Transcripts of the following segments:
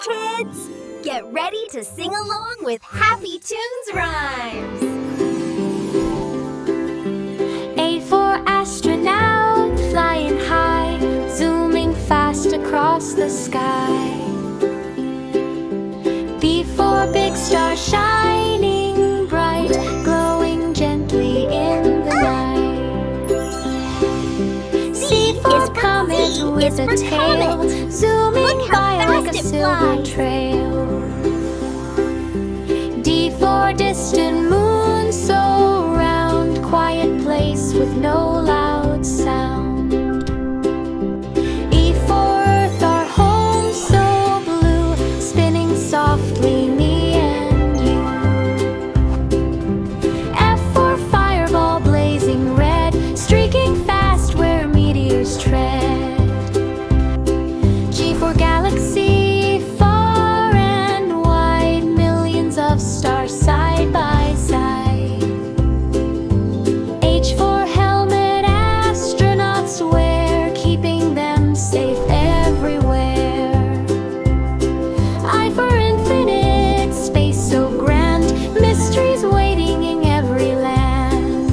kids! Get ready to sing along with HappyToons Rhymes! A for astronaut, flying high, zooming fast across the sky. B for big star, shining bright, glowing gently in the night. C for comet with a tail, zooming by like a silver trail. D for distant moon, so round, quiet place with no loud sound. E for earth, our home so blue, spinning softly, me and you. F for fireball, blazing red, streaking fast where meteors tread. G for galaxy, far and wide, millions of stars side by side. H for helmet, astronauts wear, keeping them safe everywhere. I for infinite, space so grand, mysteries waiting in every land.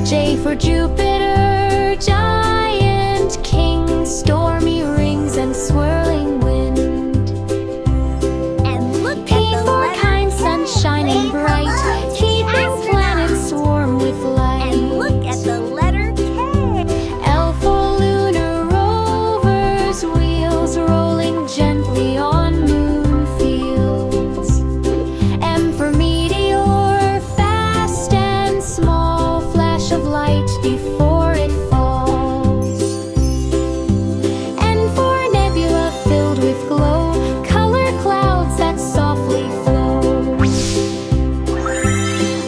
J for Jupiter, giant king, stormy rings and swirling wind. And look P at the for letter kind sun, K. shining Say bright, hello to keeping astronauts. planets warm with light. And look at the letter K. L for lunar rovers, wheels rolling gently on moon fields. M for meteor, fast and small, flash of light before it falls. N for nebula, filled with glow, color clouds that softly flow.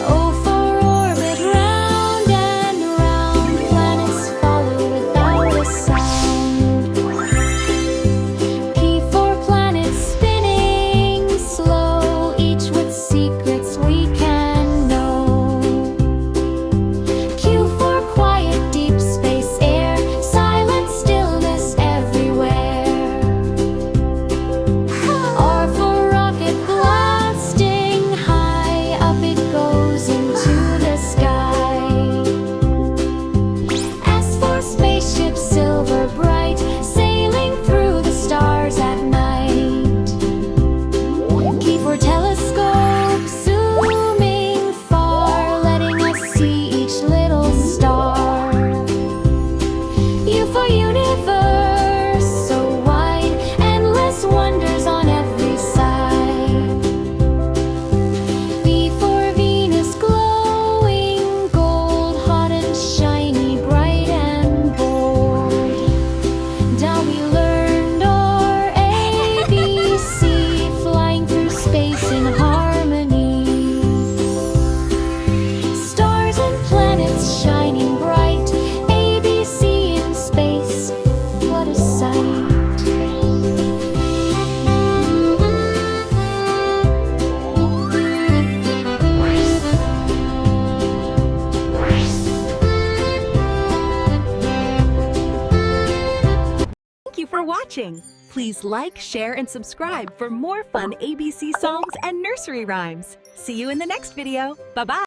O for orbit, round and round, planets follow without a sound. P for planets, spinning slow, each with secrets we can know. Q for quiet, deep space air, silent stillness everywhere. R for rocket, blasting high, up it goes into the sky. S for spaceship, silver bright, sailing through the stars at night. T for telescope, zooming far, letting us see each little star. U for universe, so wide, endless wonders on every side. V for Venus, glowing gold, hot and shiny, bright and bold. Down we learned our ABC, flying through space in harmony. Stars and planets shining bright, ABC in space, what a sight. Thank you for watching. Please like, share, and subscribe for more fun ABC songs and nursery rhymes. See you in the next video. Bye-bye.